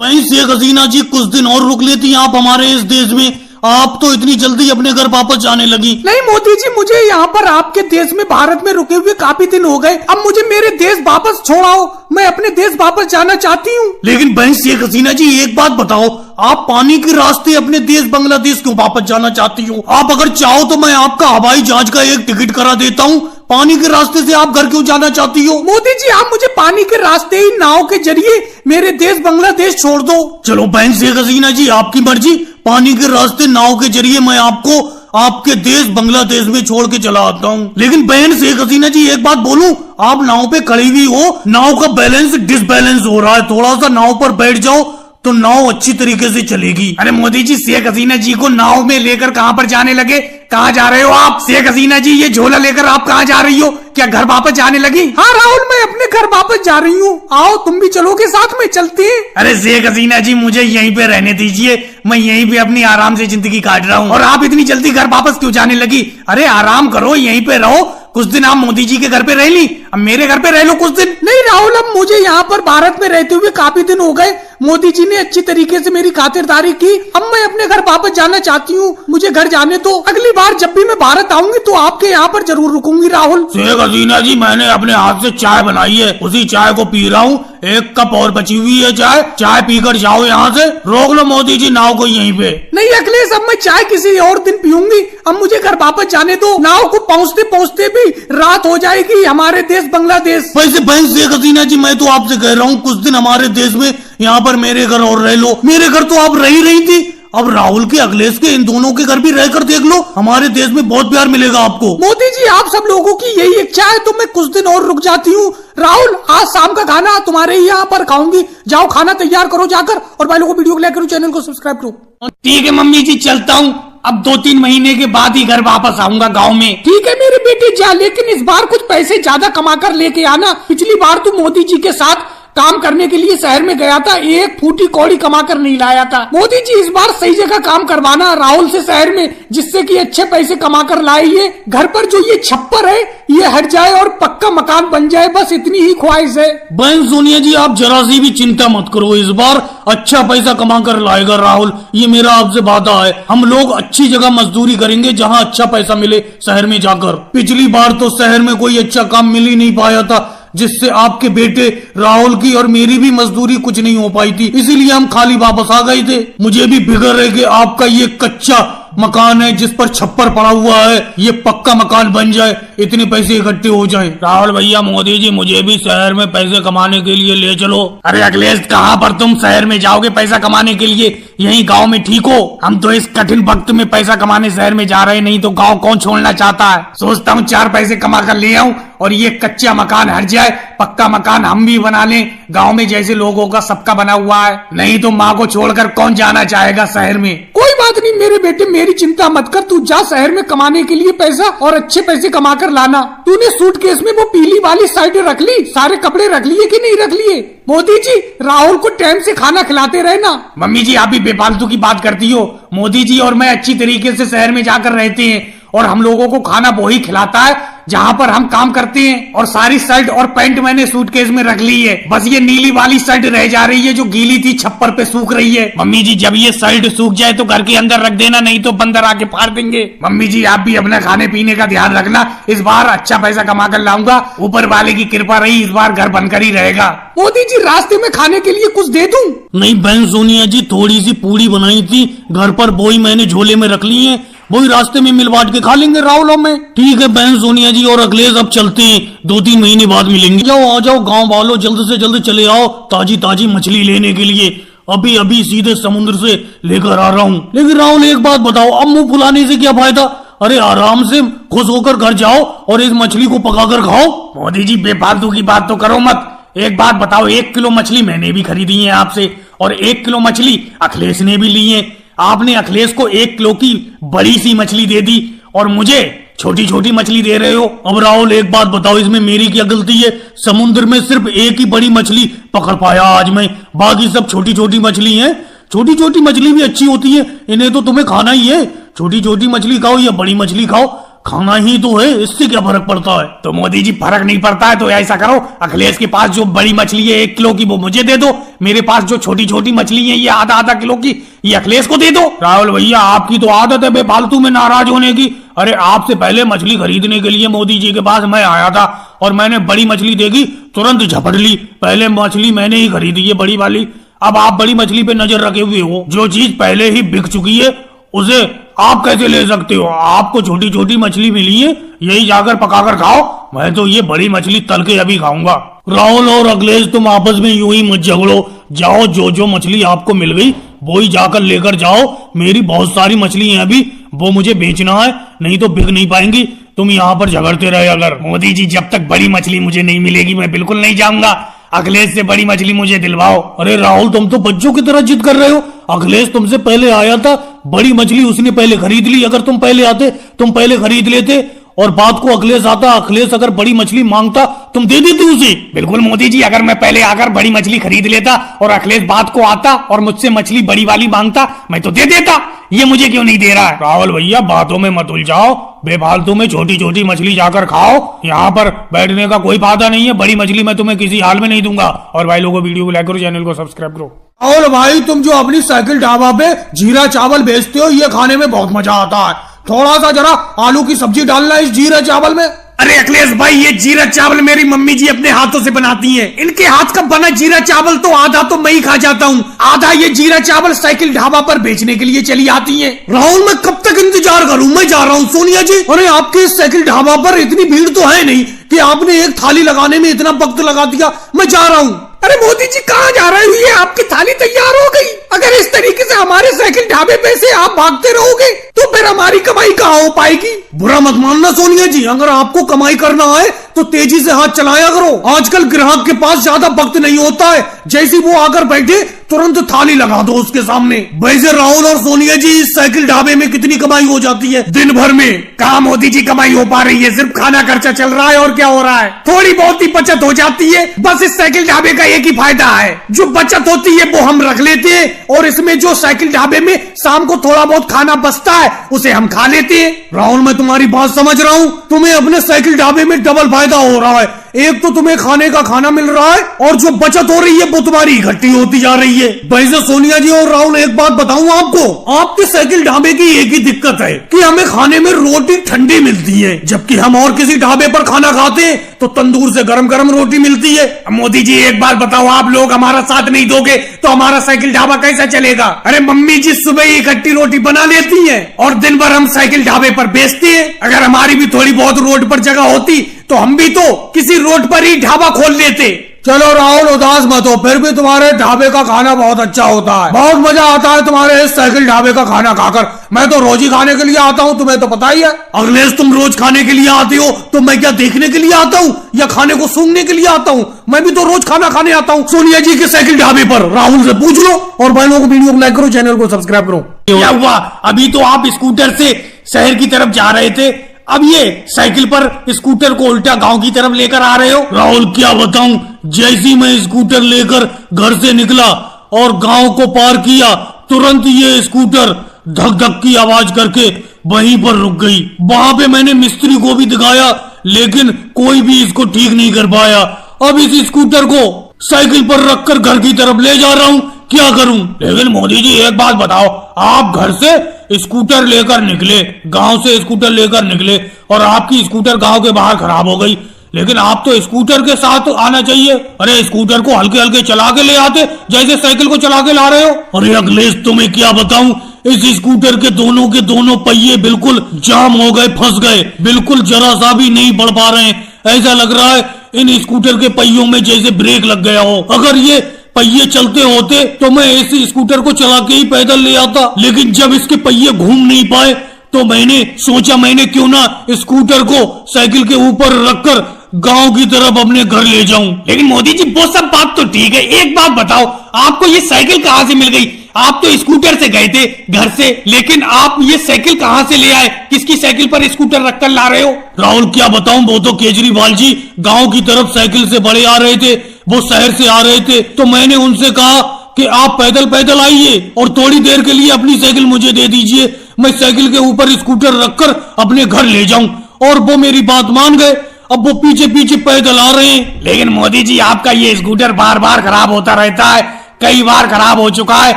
वहीं शेख हसीना जी कुछ दिन और रुक लेती आप हमारे इस देश में, आप तो इतनी जल्दी अपने घर वापस जाने लगी। नहीं मोदी जी, मुझे यहाँ पर आपके देश में भारत में रुके हुए काफी दिन हो गए, अब मुझे मेरे देश वापस छोड़ाओ, मैं अपने देश वापस जाना चाहती हूँ। लेकिन बहन शेख हसीना जी एक बात बताओ, आप पानी के रास्ते अपने देश बांग्लादेश क्यों वापस जाना चाहती हो? आप अगर चाहो तो मैं आपका हवाई जहाज का एक टिकट करा देता हूँ, पानी के रास्ते से आप घर क्यों जाना चाहती हो? मोदी जी आप मुझे पानी के रास्ते ही नाव के जरिए मेरे देश बांग्लादेश छोड़ दो। चलो बहन शेख हसीना जी आपकी मर्जी, पानी के रास्ते नाव के जरिए मैं आपको आपके देश बांग्लादेश में छोड़ के चला आता हूँ। लेकिन बहन शेख हसीना जी एक बात बोलूं, आप नाव पे खड़ी हुई हो, नाव का बैलेंस डिसबैलेंस हो रहा है, थोड़ा सा नाव पर बैठ जाओ तो नाव अच्छी तरीके से चलेगी। अरे मोदी जी, शेख हसीना जी को नाव में लेकर कहाँ पर जाने लगे? कहाँ जा रहे हो आप? शेख हसीना जी ये झोला लेकर आप कहाँ जा रही हो? क्या घर वापस जाने लगी? हाँ राहुल, मैं अपने घर वापस जा रही हूँ, आओ तुम भी चलोगे साथ में, चलते हैं। अरे शेख हसीना जी मुझे यहीं पे रहने दीजिए, मैं यहीं पे अपनी आराम से जिंदगी काट रहा हूँ। और आप इतनी जल्दी घर वापस क्यों जाने लगी? अरे आराम करो, यहीं पे रहो, कुछ दिन आप मोदी जी के घर पे रह ली, अब मेरे घर पे रह लो कुछ दिन। नहीं राहुल, अब मुझे यहाँ पर भारत में रहते हुए काफी दिन हो गए, मोदी जी ने अच्छी तरीके से मेरी खातिरदारी की, अब मैं अपने घर वापस जाना चाहती हूँ, मुझे घर जाने दो। अगली बार जब भी मैं भारत आऊंगी तो आपके यहाँ पर जरूर रुकूंगी राहुल। शेख हसीना जी मैंने अपने हाथ से चाय बनाई है, उसी चाय को पी रहा हूँ, एक कप और बची हुई है चाय, चाय पीकर जाओ यहाँ से, रोक लो मोदी जी नाव को यहीं पे। नहीं अखिलेश, अब मैं चाय किसी और दिन पीऊंगी, अब मुझे घर वापस जाने दो, नाव को पहुँचते पहुँचते भी रात हो जाएगी हमारे देश बांग्लादेश। वैसे बहन शेख हसीना जी मैं तो आपसे कह रहा हूँ कुछ दिन हमारे देश में यहाँ पर मेरे घर और रह लो, मेरे घर तो आप रह ही रही थी, अब राहुल के अखिलेश के इन दोनों के घर भी रहकर देख लो, हमारे देश में बहुत प्यार मिलेगा आपको। मोदी जी आप सब लोगों की यही इच्छा है तो मैं कुछ दिन और रुक जाती हूँ। राहुल आज शाम का खाना तुम्हारे ही यहाँ पर खाऊंगी, जाओ खाना तैयार करो जाकर, और भाई लोगों को वीडियो को लाइक करो, चैनल को सब्सक्राइब करो। ठीक है मम्मी जी चलता हूँ, अब 2-3 महीने के बाद ही घर वापस आऊंगा गाँव में। ठीक है मेरे बेटे जा, लेकिन इस बार कुछ पैसे ज्यादा कमा कर लेके आना, पिछली बार तू मोदी जी के साथ काम करने के लिए शहर में गया था, एक फूटी कौड़ी कमा कर नहीं लाया था। मोदी जी इस बार सही जगह काम करवाना राहुल से शहर में, जिससे कि अच्छे पैसे कमा कर लाए, ये घर पर जो ये छप्पर है ये हट जाए और पक्का मकान बन जाए, बस इतनी ही ख्वाहिश है। बहन सोनिया जी आप जरा सी भी चिंता मत करो, इस बार अच्छा पैसा कमा कर लाएगा राहुल, ये मेरा आपसे वादा है, हम लोग अच्छी जगह मजदूरी करेंगे जहाँ अच्छा पैसा मिले शहर में जाकर। पिछली बार तो शहर में कोई अच्छा काम मिल ही नहीं पाया था, जिससे आपके बेटे राहुल की और मेरी भी मजदूरी कुछ नहीं हो पाई थी, इसीलिए हम खाली वापस आ गए थे। मुझे भी फिक्र है कि आपका ये कच्चा मकान है जिस पर छप्पर पड़ा हुआ है, ये पक्का मकान बन जाए, इतने पैसे इकट्ठे हो जाए। राहुल भैया मोदी जी मुझे भी शहर में पैसे कमाने के लिए ले चलो। अरे अखिलेश कहाँ पर तुम शहर में जाओगे पैसा कमाने के लिए, यही गांव में ठीक हो, हम तो इस कठिन वक्त में पैसा कमाने शहर में जा रहे, नहीं तो गांव कौन छोड़ना चाहता है। सोचता हूँ 4 पैसे कमा कर ले आऊं और ये कच्चा मकान हट जाए, पक्का मकान हम भी बना लें, गांव में जैसे लोगों का सबका बना हुआ है, नहीं तो माँ को छोड़कर कौन जाना चाहेगा शहर में। कोई बात नहीं मेरे बेटे, मेरी चिंता मत कर, तू जा शहर में कमाने के लिए पैसा और अच्छे पैसे कमा कर लाना। तूने सूटकेस में वो पीली वाली शर्ट रख ली, सारे कपड़े रख लिए कि नहीं रख लिए? मोदी जी राहुल को टाइम से खाना खिलाते रहना। मम्मी जी आप भी बेफालतू की बात करती हो, मोदी जी और मैं अच्छी तरीके से शहर में जाकर रहते हैं और हम लोगों को खाना वो ही खिलाता है जहाँ पर हम काम करते हैं, और सारी शर्ट और पैंट मैंने सूटकेस में रख ली है, बस ये नीली वाली शर्ट रह जा रही है जो गीली थी छप्पर पे सूख रही है। मम्मी जी जब ये शर्ट सूख जाए तो घर के अंदर रख देना, नहीं तो बंदर आके फाड़ देंगे। मम्मी जी आप भी अपना खाने पीने का ध्यान रखना, इस बार अच्छा पैसा कमा कर लाऊंगा, ऊपर वाले की कृपा रही, इस बार घर बनकर ही रहेगा। मोदी जी रास्ते में खाने के लिए कुछ दे दूं? नहीं बहन सोनिया जी थोड़ी सी पूड़ी बनाई थी घर पर, वो ही मैंने झोले में रख ली है, वही रास्ते में मिल बांट के खा लेंगे राहुल में। ठीक है बहन सोनिया जी और अखिलेश अब चलते हैं, 2-3 महीने बाद मिलेंगे। जाओ आ जाओ गांव वालों, जल्द से जल्द चले आओ ताजी ताजी मछली लेने के लिए, अभी अभी सीधे समुद्र से लेकर आ रहा हूँ। लेकिन राहुल एक बात बताओ, अब मुंह फुलाने से क्या फायदा, अरे आराम से खुश होकर घर जाओ और इस मछली को पकाकर खाओ। मोदी जी बेफालतू की बात तो करो मत, एक बात बताओ, 1 किलो मछली मैंने भी खरीदी है आपसे और 1 किलो मछली अखिलेश ने भी ली है, आपने अखिलेश को 1 किलो की बड़ी सी मछली दे दी और मुझे छोटी छोटी मछली दे रहे हो। अब राहुल एक बात बताओ, इसमें मेरी क्या गलती है, समुद्र में सिर्फ एक ही बड़ी मछली पकड़ पाया आज मैं, बाकी सब छोटी छोटी मछली हैं। छोटी छोटी मछली भी अच्छी होती है, इन्हें तो तुम्हें खाना ही है, छोटी छोटी मछली खाओ या बड़ी मछली खाओ, खाना ही तो है, इससे क्या फर्क पड़ता है? तो मोदी जी फर्क नहीं पड़ता है तो ऐसा करो, अखिलेश के पास जो बड़ी मछली है 1 किलो की वो मुझे दे दो, मेरे पास जो छोटी छोटी मछली है ये आधा किलो की ये अखिलेश को दे दो। राहुल भैया आपकी तो आदत है बेफालतू में नाराज होने की। अरे आपसे पहले मछली खरीदने के लिए मोदी जी के पास मैं आया था और मैंने बड़ी मछली देखी, तुरंत झपट ली। पहले मछली मैंने ही खरीदी है बड़ी वाली। अब आप बड़ी मछली पे नजर रखे हुए हो, जो चीज पहले ही बिक चुकी है उसे आप कैसे ले सकते हो? आपको छोटी छोटी मछली मिली है, यही जाकर पकाकर खाओ। मैं तो ये बड़ी मछली तल के अभी खाऊंगा। राहुल और अखिलेश तुम आपस में यूं ही मत झगड़ो, जाओ जो मछली आपको मिल गई वो ही जाकर लेकर जाओ। मेरी बहुत सारी मछली है अभी, वो मुझे बेचना है, नहीं तो बिक नहीं पाएंगी। तुम यहाँ पर झगड़ते रहे अगर। मोदी जी जब तक बड़ी मछली मुझे नहीं मिलेगी मैं बिल्कुल नहीं जाऊंगा, अखिलेश से बड़ी मछली मुझे दिलवाओ। अरे राहुल तुम तो बच्चों की तरह जिद कर रहे हो। अखिलेश तुमसे पहले आया था, बड़ी मछली उसने पहले खरीद ली। अगर तुम पहले आते तुम पहले खरीद लेते और बात को अखिलेश आता, अखिलेश अगर बड़ी मछली मांगता तुम दे देते उसे। बिल्कुल मोदी जी, अगर मैं पहले आकर बड़ी मछली खरीद लेता और अखिलेश बात को आता और मुझसे मछली बड़ी वाली मांगता मैं तो दे देता, ये मुझे क्यों नहीं दे रहा है? राहुल भैया बातों में मत उलझाओ, बेफालतू में छोटी छोटी मछली जाकर खाओ, यहाँ पर बैठने का कोई फायदा नहीं है। बड़ी मछली मैं तुम्हें किसी हाल में नहीं दूंगा। और भाई लोगों वीडियो को लाइक करो, चैनल को सब्सक्राइब करो। और भाई तुम जो अपनी साइकिल ढाबा पे जीरा चावल बेचते हो, ये खाने में बहुत मजा आता है। थोड़ा सा जरा आलू की सब्जी डालना इस जीरा चावल में। अरे अखिलेश भाई, ये जीरा चावल मेरी मम्मी जी अपने हाथों से बनाती हैं। इनके हाथ का बना जीरा चावल तो आधा तो मैं ही खा जाता हूँ, आधा ये जीरा चावल साइकिल ढाबा पर बेचने के लिए चली आती हैं। राहुल मैं कब तक इंतजार करूं? मैं जा रहा हूँ सोनिया जी। अरे आपके साइकिल ढाबा पर इतनी भीड़ तो है नहीं कि आपने एक थाली लगाने में इतना वक्त लगा दिया। मैं जा रहा हूँ। अरे मोदी जी कहाँ जा रहे हो? ये आपकी थाली तैयार हो गई। अगर इस तरीके से हमारे साइकिल ढाबे पे से आप भागते रहोगे तो फिर हमारी कमाई कहाँ हो पाएगी? बुरा मत मानना सोनिया जी, अगर आपको कमाई करना है तो तेजी से हाथ चलाया करो। आजकल ग्राहक के पास ज्यादा वक्त नहीं होता है, जैसे वो आकर बैठे तुरंत थाली लगा दो उसके सामने। वैसे राहुल और सोनिया जी, इस साइकिल ढाबे में कितनी कमाई हो जाती है दिन भर में? कहाँ मोदी जी कमाई हो पा रही है, सिर्फ खाना खर्चा चल रहा है और क्या हो रहा है? थोड़ी बहुत ही बचत हो जाती है, बस इस साइकिल ढाबे का एक ही फायदा है, जो बचत होती है वो हम रख लेते हैं और इसमें जो साइकिल ढाबे में शाम को थोड़ा बहुत खाना बचता है उसे हम खा लेते हैं। राहुल मैं तुम्हारी बात समझ रहा हूँ, तुम्हें अपने साइकिल ढाबे में डबल फायदा हो रहा है। एक तो तुम्हें खाने का खाना मिल रहा है और जो बचत हो रही है वो तुम्हारी इकट्ठी होती जा रही है। वैसे सोनिया जी और राहुल एक बात बताऊं आपको, आपके साइकिल ढाबे की एक ही दिक्कत है कि हमें खाने में रोटी ठंडी मिलती है, जबकि हम और किसी ढाबे पर खाना खाते हैं तो तंदूर से गरम गरम रोटी मिलती है। मोदी जी एक बात बताओ, आप लोग हमारा साथ नहीं दोगे तो हमारा साइकिल ढाबा कैसा चलेगा? अरे मम्मी जी सुबह ही इकट्ठी रोटी बना लेती है और दिन भर हम साइकिल ढाबे पर बेचते हैं। अगर हमारी भी थोड़ी बहुत रोड पर जगह होती तो हम भी तो किसी रोड पर ही ढाबा खोल लेते। चलो राहुल उदास मत हो, फिर भी तुम्हारे ढाबे का खाना बहुत अच्छा होता है, बहुत मजा आता है तुम्हारे इस साइकिल ढाबे का खाना खाकर। मैं तो रोज ही खाने के लिए आता हूँ, तुम्हें तो पता ही है। अखिलेश तुम रोज खाने के लिए आते हो तो मैं क्या देखने के लिए आता हूँ या खाने को सूंघने के लिए आता हूँ? मैं भी तो रोज खाना खाने आता हूँ सोनिया जी के साइकिल ढाबे पर। राहुल से पूछ लो और भाई लोगों को वीडियो को लाइक करो, चैनल को सब्सक्राइब करो। क्या हुआ? अभी तो आप स्कूटर से शहर की तरफ जा रहे थे, अब ये साइकिल पर स्कूटर को उल्टा गांव की तरफ लेकर आ रहे हो। राहुल क्या बताऊं, जैसी मैं स्कूटर लेकर घर से निकला और गांव को पार किया, तुरंत ये स्कूटर धक धक की आवाज करके वहीं पर रुक गई। वहां पे मैंने मिस्त्री को भी दिखाया लेकिन कोई भी इसको ठीक नहीं कर पाया। अब इस स्कूटर को साइकिल पर रखकर घर की तरफ ले जा रहा हूँ, क्या करूं? लेकिन मोदी जी एक बात बताओ, आप घर से स्कूटर लेकर निकले, गांव से स्कूटर लेकर निकले और आपकी स्कूटर गांव के बाहर खराब हो गई, लेकिन आप तो स्कूटर के साथ आना चाहिए। अरे स्कूटर को हल्के हल्के चला के ले आते जैसे साइकिल को चला के ला रहे हो। अरे अखिलेश तुम्हें क्या बताऊं, इस स्कूटर के दोनों पहिए बिल्कुल जाम हो गए, फंस गए, बिल्कुल जरा सा भी नहीं बढ़ पा रहे हैं। ऐसा लग रहा है इन स्कूटर के पहियों में जैसे ब्रेक लग गया हो। अगर ये पहिए चलते होते तो मैं इस स्कूटर को चला के ही पैदल ले आता, लेकिन जब इसके पहिए घूम नहीं पाए तो मैंने सोचा मैंने क्यों ना स्कूटर को साइकिल के ऊपर रखकर गांव की तरफ अपने घर ले जाऊं। लेकिन मोदी जी वो सब बात तो ठीक है, एक बात बताओ, आपको ये साइकिल कहाँ से मिल गई? आप तो स्कूटर से गए थे घर से, लेकिन आप ये साइकिल कहाँ से ले आए? किसकी साइकिल पर स्कूटर रखकर ला रहे हो? राहुल क्या बताऊं, वो तो केजरीवाल जी गांव की तरफ साइकिल से बड़े आ रहे थे, वो शहर से आ रहे थे, तो मैंने उनसे कहा कि आप पैदल पैदल आइए और थोड़ी देर के लिए अपनी साइकिल मुझे दे दीजिए, मैं साइकिल के ऊपर स्कूटर रखकर अपने घर ले जाऊं। और वो मेरी बात मान गए। अब वो पीछे पीछे पैदल आ रहे हैं। लेकिन मोदी जी आपका ये स्कूटर बार बार खराब होता रहता है, कई बार खराब हो चुका है,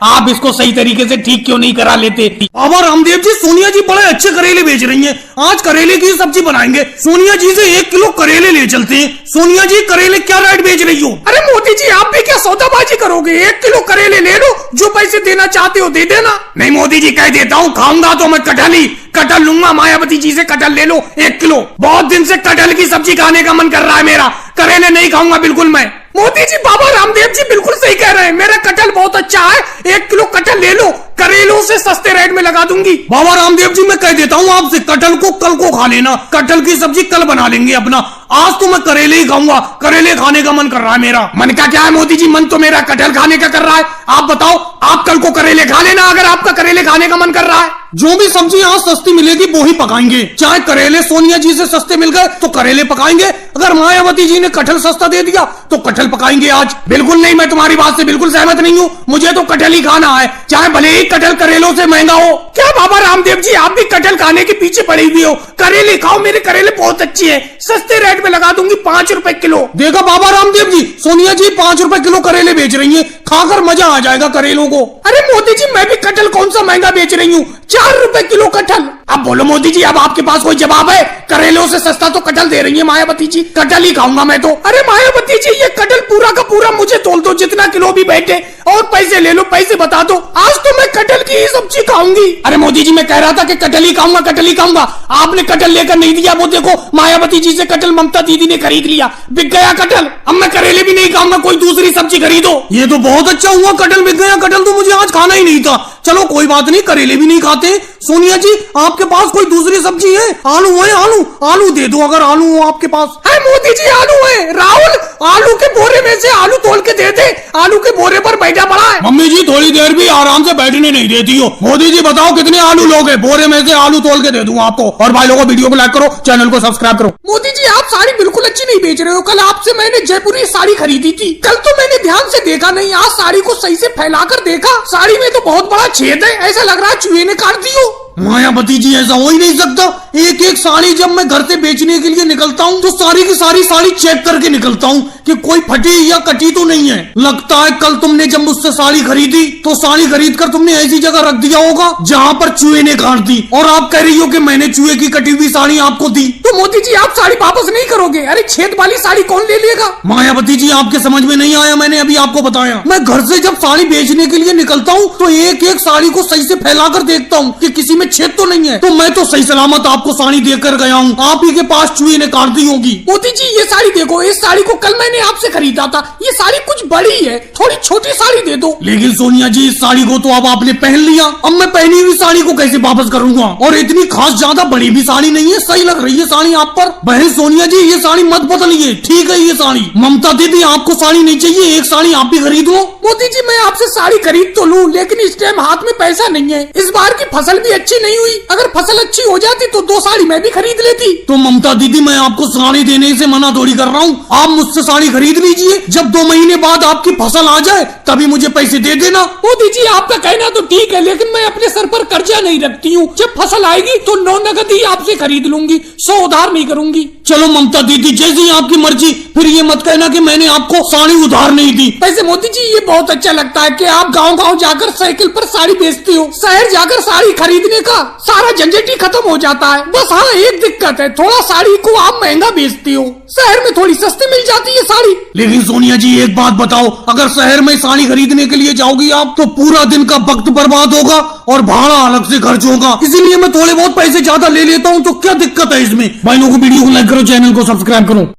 आप इसको सही तरीके से ठीक क्यों नहीं करा लेते? बाबा रामदेव जी, सोनिया जी बड़े अच्छे करेले बेच रही हैं, आज करेले की सब्जी बनाएंगे। सोनिया जी से 1 किलो करेले ले चलते हैं। सोनिया जी करेले क्या रेट बेच रही हो? अरे मोदी जी आप भी क्या सौदाबाजी करोगे? 1 किलो करेले ले लो, जो पैसे देना चाहते हो दे देना। नहीं मोदी जी कह देता हूँ, खाऊंगा तो मैं कटहल लूंगा। मायावती जी से कटहल ले लो 1 किलो। बहुत दिन से कटहल की सब्जी खाने का मन कर रहा है मेरा, करेले नहीं खाऊंगा बिल्कुल मैं। मोदी जी बाबा रामदेव जी बिल्कुल सही कह रहे हैं, मेरा कटहल बहुत अच्छा है, 1 किलो कटहल ले लो, करेलों से सस्ते रेट में लगा दूंगी। बाबा रामदेव जी मैं कह देता हूँ आपसे, कटहल को कल को खा लेना, कटहल की सब्जी कल बना लेंगे अपना। आज तो मैं करेले ही खाऊंगा, करेले खाने का मन कर रहा है मेरा। मन का क्या है मोदी जी? मन तो मेरा कटहल खाने का कर रहा है। आप बताओ, आप कल को करेले खा लेना अगर आपका करेले खाने का मन कर रहा है। जो भी सब्जी आज सस्ती मिलेगी वो ही पकाएंगे। चाहे करेले सोनिया जी से सस्ते मिल गए तो करेले पकाएंगे, अगर मायावती जी ने कटहल सस्ता दे दिया तो कटहल पकाएंगे आज। बिल्कुल नहीं, मैं तुम्हारी बात से बिल्कुल सहमत नहीं हूँ। मुझे तो कटहल ही खाना है, चाहे भले ही कटहल करेलों से महंगा हो। क्या बाबा रामदेव जी आप भी कटहल खाने के पीछे पड़े हुए हो? करेले खाओ, मेरे करेले बहुत अच्छे हैं, सस्ते रेट में लगा दूंगी 5 रुपए किलो। देखा बाबा रामदेव जी, सोनिया जी 5 रुपए किलो करेले बेच रही है, खाकर मजा आ जाएगा करेलों को। अरे मोदी जी मैं भी कटहल कौन सा महंगा बेच रही हूँ, 4 रुपए किलो कटहल। अब बोलो मोदी जी, अब आपके पास कोई जवाब है? करेलों से सस्ता तो कटहल दे रही है मायावती जी, कटहल ही खाऊंगा मैं तो। अरे मायावती जी ये कटहल पूरा का पूरा मुझे तोल दो, जितना किलो भी बैठे, और पैसे ले लो, पैसे बता दो, आज तो मैं कटहल की ही सब्जी खाऊंगी। अरे मोदी जी मैं कह रहा था कि कटहल ही खाऊंगा, कटहल ही खाऊंगा, आपने कटहल लेकर नहीं दिया। वो देखो मायावती जी से कटहल ममता दीदी ने खरीद लिया, बिक गया कटहल। अब मैं करेले भी नहीं खाऊंगा, कोई दूसरी सब्जी खरीदो। ये तो बहुत अच्छा हुआ, कटहल बिक गया, कटहल तो मुझे आज खाना ही नहीं था। चलो कोई बात नहीं, करेले भी नहीं खाते। सोनिया जी आपके पास कोई दूसरी सब्जी है? आलू है? आलू दे दो अगर आलू हो आपके पास। है मोदी जी आलू है। राहुल आलू के बोरे में से आलू तोल के दे दे, आलू के बोरे पर बैठा पड़ा है। मम्मी जी थोड़ी देर भी आराम से बैठने नहीं देती हो। मोदी जी बताओ कितने आलू लोगे? बोरे में से आलू तोल के दे दूं आपको। और भाई लोगों वीडियो को लाइक करो, चैनल को सब्सक्राइब करो। मोदी जी आप साड़ी बिल्कुल अच्छी नहीं बेच रहे हो। कल आपसे मैंने जयपुरी साड़ी खरीदी थी, कल तो मैंने ध्यान से देखा नहीं, आज साड़ी को सही से फैलाकर देखा, साड़ी में तो बहुत बड़ा छेद है, ऐसा लग रहा है चूहे ने काट दी हो। मायावती जी ऐसा हो ही नहीं सकता। एक एक साड़ी जब मैं घर से बेचने के लिए निकलता हूँ तो सारी की सारी साड़ी चेक करके निकलता हूँ कि कोई फटी या कटी तो नहीं है। लगता है कल तुमने जब मुझसे साड़ी खरीदी तो साड़ी खरीद कर तुमने ऐसी जगह रख दिया होगा जहाँ पर चूहे ने काट दी, और आप कह रही हो कि मैंने चूहे की कटी हुई साड़ी आपको दी। तो मोदी जी आप साड़ी वापस नहीं करोगे? अरे छेद वाली साड़ी कौन ले लेगा? मायावती जी आपके समझ में नहीं आया, मैंने अभी आपको बताया। मैं घर से जब साड़ी बेचने के लिए निकलता हूँ तो एक एक साड़ी को सही से फैलाकर देखता हूँ कि किसी में छेद तो नहीं है। तो मैं तो सही सलामत आपको साड़ी देकर गया हूँ, आप ही के पास चूहे ने काट दी होगी। मोदी जी ये साड़ी देखो, इस साड़ी को कल मैंने आपसे खरीदा था, ये साड़ी कुछ बड़ी है, थोड़ी छोटी साड़ी दे दो। लेकिन सोनिया जी इस साड़ी को तो अब आपने पहन लिया, अब मैं पहनी हुई साड़ी को कैसे वापस करूंगा? और इतनी खास ज्यादा बड़ी भी साड़ी नहीं है, सही लग रही है साड़ी आप पर। बहन सोनिया जी ये साड़ी मत बदलिए, ठीक है ये साड़ी। ममता दीदी आपको साड़ी नहीं चाहिए, एक साड़ी आप भी खरीद लो। मोदी जी मैं आपसे साड़ी खरीद तो लूं, लेकिन इस टाइम हाथ में पैसा नहीं है। इस बार की फसल भी अच्छी नहीं हुई, अगर फसल अच्छी हो जाती तो 2 साड़ी मैं भी खरीद लेती। तो ममता दीदी मैं आपको साड़ी देने से मना थोड़ी कर रहा हूँ, आप मुझसे साड़ी खरीद लीजिए, जब 2 महीने बाद आपकी फसल आ जाए तभी मुझे पैसे दे देना। मोदी जी आपका कहना तो ठीक है, लेकिन मैं अपने सर पर कर्जा नहीं रखती हूँ, जब फसल आएगी तो 9 नगद ही आपसे खरीद लूंगी, 100 उधार नहीं करूंगी। चलो ममता दीदी जैसी आपकी मर्जी, फिर ये मत कहना कि मैंने आपको साड़ी उधार नहीं दी। वैसे मोदी जी ये बहुत अच्छा लगता है कि आप गांव-गांव जाकर साइकिल पर साड़ी बेचती हो, शहर जाकर साड़ी खरीदने का सारा झंझट ही खत्म हो जाता है। बस हाँ एक दिक्कत है, थोड़ा साड़ी को आप महंगा बेचती हो, शहर में थोड़ी सस्ती मिल जाती है साड़ी। लेकिन सोनिया जी एक बात बताओ, अगर शहर में साड़ी खरीदने के लिए जाओगी आप तो पूरा दिन का वक्त बर्बाद होगा और भाड़ा अलग से खर्च होगा, इसीलिए मैं थोड़े बहुत पैसे ज्यादा ले लेता हूँ। तो क्या दिक्कत है इसमें? भाई लोगों को वीडियो को लाइक करो, चैनल को सब्सक्राइब करो।